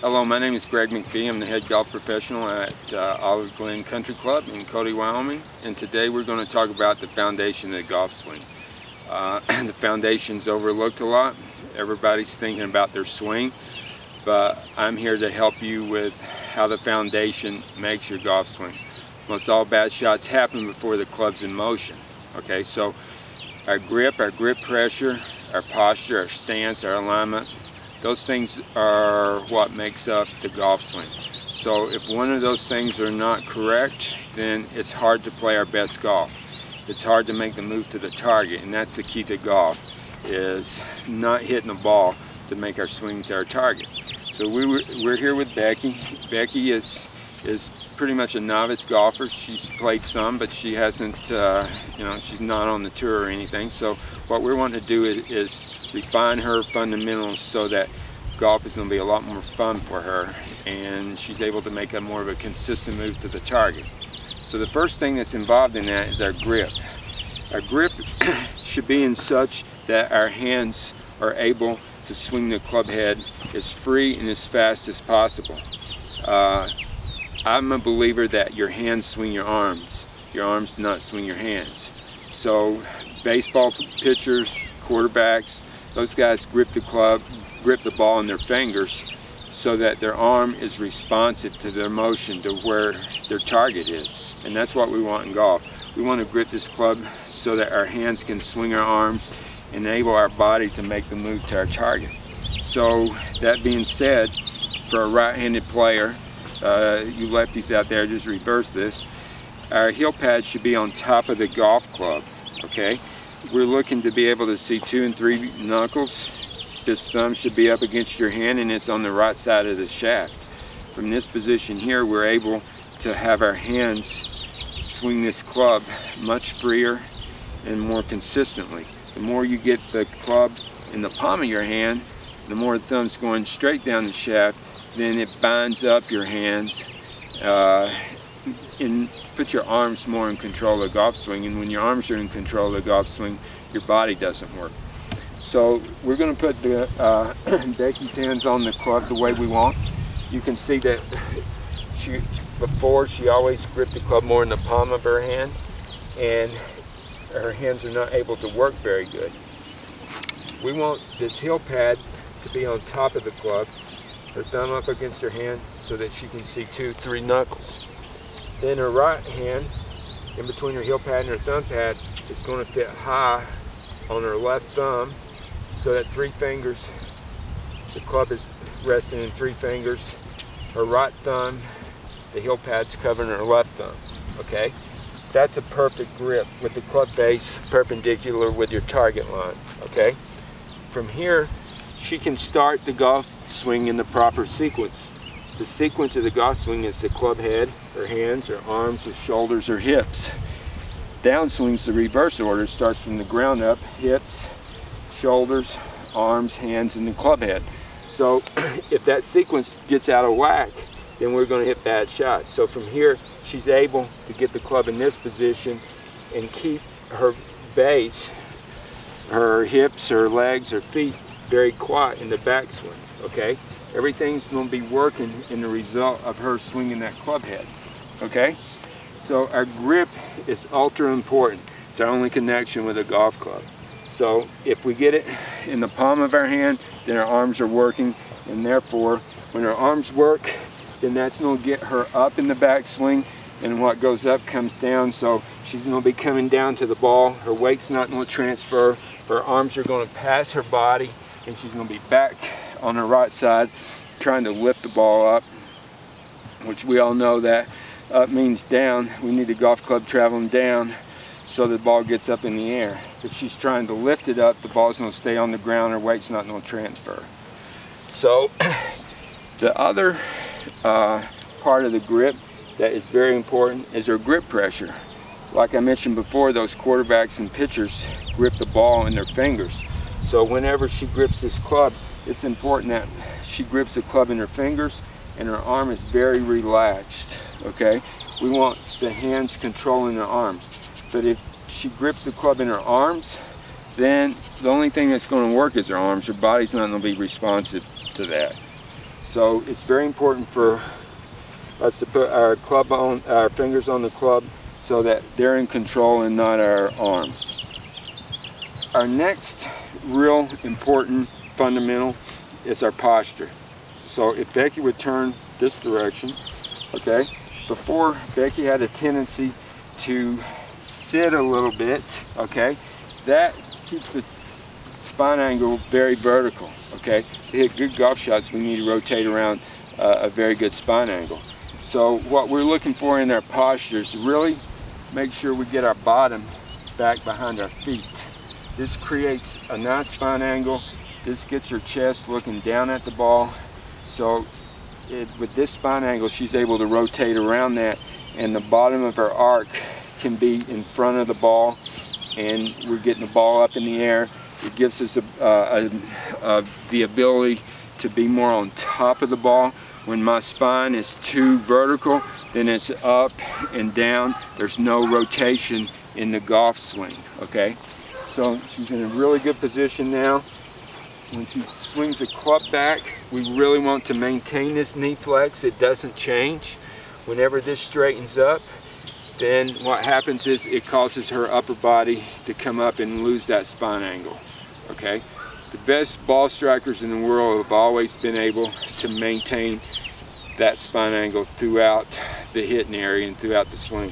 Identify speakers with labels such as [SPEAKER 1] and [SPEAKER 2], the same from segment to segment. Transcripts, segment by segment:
[SPEAKER 1] Hello, my name is Greg McFee. I'm the head golf professional at Olive Glen Country Club in Cody, Wyoming. And today we're going to talk about the foundation of the golf swing. The foundation's overlooked a lot. Everybody's thinking about their swing, but I'm here to help you with how the foundation makes your golf swing. Most all bad shots happen before the club's in motion. Okay, so our grip pressure, our posture, our stance, our alignment, those things are what makes up the golf swing. So if one of those things are not correct, then it's hard to play our best golf. It's hard to make the move to the target, and that's the key to golf, is not hitting the ball to make our swing to our target. So we're here with Becky. Becky is pretty much a novice golfer. She's played some, but she hasn't, she's not on the tour or anything. So what we're wanting to do is refine her fundamentals so that golf is going to be a lot more fun for her, and she's able to make a more of a consistent move to the target. So the first thing that's involved in that is our grip. Our grip should be in such that our hands are able to swing the club head as free and as fast as possible. I'm a believer that your hands swing your arms do not swing your hands. So baseball pitchers, quarterbacks, those guys grip the ball in their fingers so that their arm is responsive to their motion to where their target is. And that's what we want in golf. We want to grip this club so that our hands can swing our arms, enable our body to make the move to our target. So that being said, for a right-handed player, you lefties out there, just reverse this. Our heel pad should be on top of the golf club, okay? We're looking to be able to see 2 and 3 knuckles. This thumb should be up against your hand, and it's on the right side of the shaft. From this position here, we're able to have our hands swing this club much freer and more consistently. The more you get the club in the palm of your hand, the more the thumb's going straight down the shaft, then it binds up your hands and put your arms more in control of the golf swing. And when your arms are in control of the golf swing, your body doesn't work. So we're going to put Becky's hands on the club the way we want. You can see that before she always gripped the club more in the palm of her hand, and her hands are not able to work very good. We want this heel pad to be on top of the club, her thumb up against her hand so that she can see 2, 3 knuckles. Then her right hand, in between her heel pad and her thumb pad, is going to fit high on her left thumb so that 3 fingers, the club is resting in 3 fingers. Her right thumb, the heel pad's covering her left thumb, okay? That's a perfect grip with the club face perpendicular with your target line, okay? From here, she can start the golf swing in the proper sequence. The sequence of the golf swing is the club head, her hands, her arms, her shoulders, her hips. Downswing's the reverse order. It starts from the ground up, hips, shoulders, arms, hands, and the club head. So if that sequence gets out of whack, then we're going to hit bad shots. So from here, she's able to get the club in this position and keep her base, her hips, her legs, her feet very quiet in the backswing, okay? Everything's going to be working in the result of her swinging that club head, okay? So our grip is ultra important. It's our only connection with a golf club. So if we get it in the palm of our hand, then our arms are working, and therefore when our arms work, then that's going to get her up in the backswing, and what goes up comes down. So she's going to be coming down to the ball. Her weight's not going to transfer. Her arms are going to pass her body, and she's going to be back on her right side trying to lift the ball up, which we all know that up means down. We need the golf club traveling down so the ball gets up in the air. If she's trying to lift it up, the ball's going to stay on the ground. Her weight's not going to transfer. So the other part of the grip that is very important is her grip pressure. Like I mentioned before, those quarterbacks and pitchers grip the ball in their fingers. So whenever she grips this club, it's important that she grips the club in her fingers and her arm is very relaxed, okay? We want the hands controlling her arms. But if she grips the club in her arms, then the only thing that's going to work is her arms. Her body's not going to be responsive to that. So it's very important for us to put our fingers on the club so that they're in control and not our arms. Our next real important fundamental is our posture. So if Becky would turn this direction, okay, before Becky had a tendency to sit a little bit, okay, that keeps the spine angle very vertical, okay. To hit good golf shots, we need to rotate around a very good spine angle. So what we're looking for in our posture is to really make sure we get our bottom back behind our feet. This creates a nice spine angle. This gets her chest looking down at the ball. So with this spine angle, she's able to rotate around that, and the bottom of her arc can be in front of the ball, and we're getting the ball up in the air. It gives us the ability to be more on top of the ball. When my spine is too vertical, then it's up and down. There's no rotation in the golf swing, okay? So she's in a really good position now. When she swings the club back, we really want to maintain this knee flex. It doesn't change. Whenever this straightens up, then what happens is it causes her upper body to come up and lose that spine angle, okay? The best ball strikers in the world have always been able to maintain that spine angle throughout the hitting area and throughout the swing.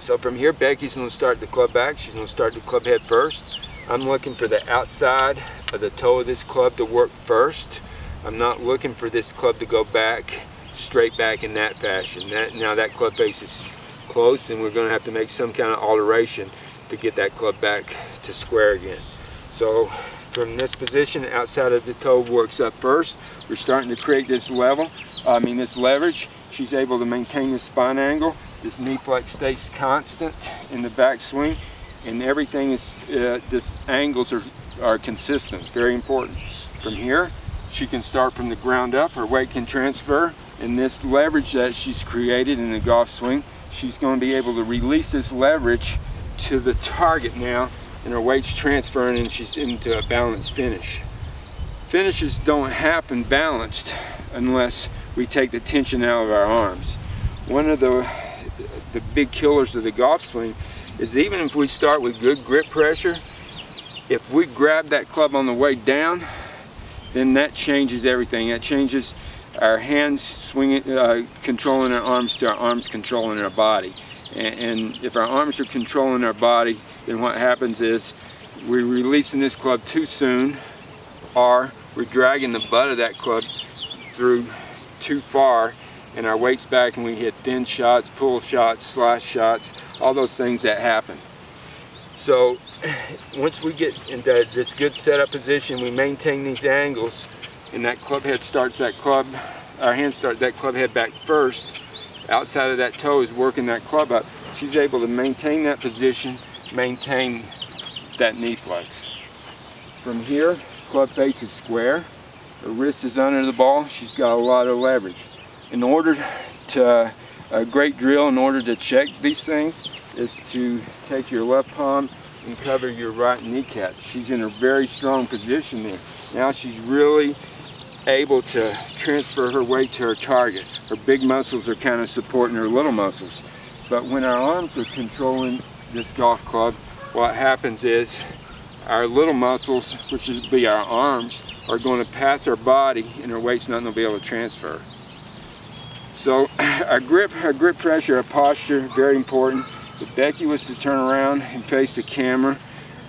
[SPEAKER 1] So from here, Becky's going to start the club back. She's going to start the club head first. I'm looking for the outside of the toe of this club to work first. I'm not looking for this club to go back, straight back in that fashion. Now that club face is close, and we're going to have to make some kind of alteration to get that club back to square again. So from this position, outside of the toe works up first. We're starting to create this this leverage. She's able to maintain the spine angle. This knee flex stays constant in the backswing, and everything is, this angles are consistent, very important. From here, she can start from the ground up, her weight can transfer, and this leverage that she's created in the golf swing, she's going to be able to release this leverage to the target now, and her weight's transferring and she's into a balanced finish. Finishes don't happen balanced unless we take the tension out of our arms. One of the big killers of the golf swing is even if we start with good grip pressure, if we grab that club on the way down, then that changes everything. That changes our hands swinging, controlling our arms to our arms controlling our body. And if our arms are controlling our body, then what happens is we're releasing this club too soon, or we're dragging the butt of that club through too far, and our weight's back and we hit thin shots, pull shots, slash shots, all those things that happen. So once we get into this good setup position, we maintain these angles, and that club head starts that club, our hands start that club head back first. Outside of that toe is working that club up. She's able to maintain that position, maintain that knee flex. From here, club face is square, her wrist is under the ball, she's got a lot of leverage. In order to, a great drill in order to check these things is to take your left palm and cover your right kneecap. She's in a very strong position there. Now she's really able to transfer her weight to her target. Her big muscles are kind of supporting her little muscles. But when our arms are controlling this golf club, what happens is our little muscles, which would be our arms, are going to pass our body, and her weight's not going to be able to transfer. So our grip pressure, our posture, very important. If Becky was to turn around and face the camera,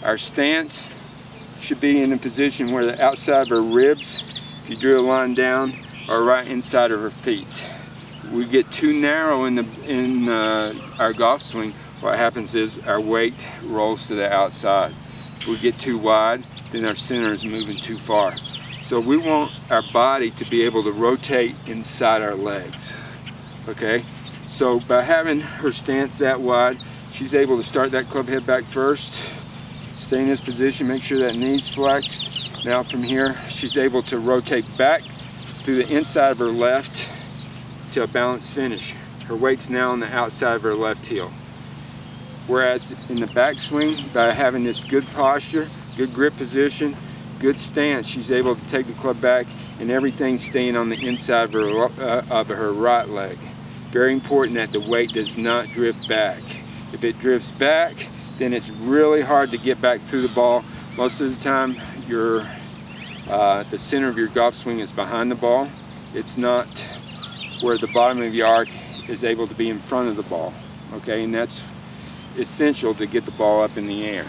[SPEAKER 1] our stance should be in a position where the outside of her ribs, if you drew a line down, are right inside of her feet. We get too narrow in our golf swing, what happens is our weight rolls to the outside. If we get too wide, then our center is moving too far. So we want our body to be able to rotate inside our legs, okay? So by having her stance that wide, she's able to start that club head back first, stay in this position, make sure that knee's flexed. Now from here, she's able to rotate back through the inside of her left to a balanced finish. Her weight's now on the outside of her left heel. Whereas in the backswing, by having this good posture, good grip position, good stance, she's able to take the club back and everything's staying on the inside of her right leg. Very important that the weight does not drift back. If it drifts back, then it's really hard to get back through the ball. Most of the time, the center of your golf swing is behind the ball. It's not where the bottom of your arc is able to be in front of the ball. Okay, and that's essential to get the ball up in the air.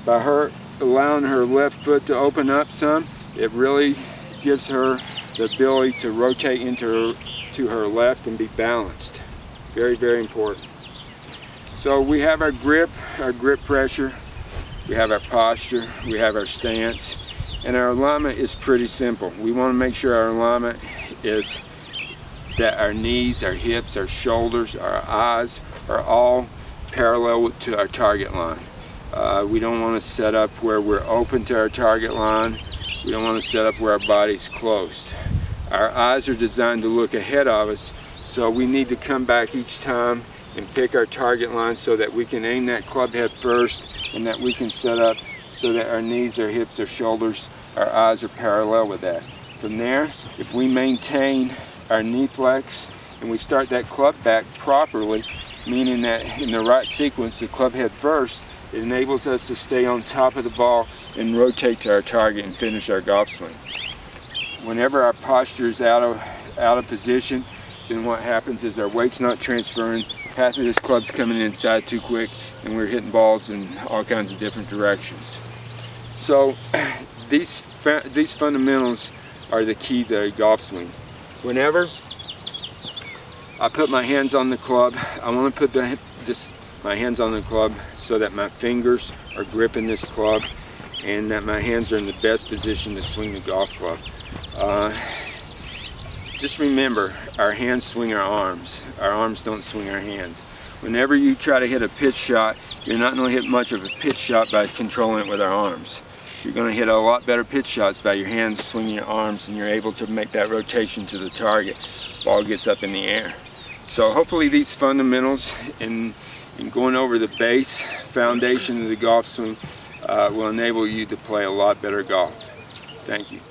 [SPEAKER 1] By her allowing her left foot to open up some, it really gives her the ability to rotate to her left and be balanced. Very, very important. So we have our grip pressure, we have our posture, we have our stance, and our alignment is pretty simple. We want to make sure our alignment is that our knees, our hips, our shoulders, our eyes are all parallel to our target line. We don't want to set up where we're open to our target line. We don't want to set up where our body's closed. Our eyes are designed to look ahead of us, so we need to come back each time and pick our target line so that we can aim that club head first, and that we can set up so that our knees, our hips, our shoulders, our eyes are parallel with that. From there, if we maintain our knee flex and we start that club back properly, meaning that in the right sequence, the club head first, it enables us to stay on top of the ball and rotate to our target and finish our golf swing. Whenever our posture is out of position, then what happens is our weight's not transferring, half of this club's coming inside too quick, and we're hitting balls in all kinds of different directions. So these fundamentals are the key to a golf swing. Whenever I put my hands on the club, I want to put my hands on the club so that my fingers are gripping this club and that my hands are in the best position to swing the golf club. Just remember, our hands swing our arms don't swing our hands. Whenever you try to hit a pitch shot, you're not going to hit much of a pitch shot by controlling it with our arms. You're going to hit a lot better pitch shots by your hands swinging your arms, and you're able to make that rotation to the target. Ball gets up in the air. So hopefully these fundamentals and going over the base foundation of the golf swing will enable you to play a lot better golf. Thank you.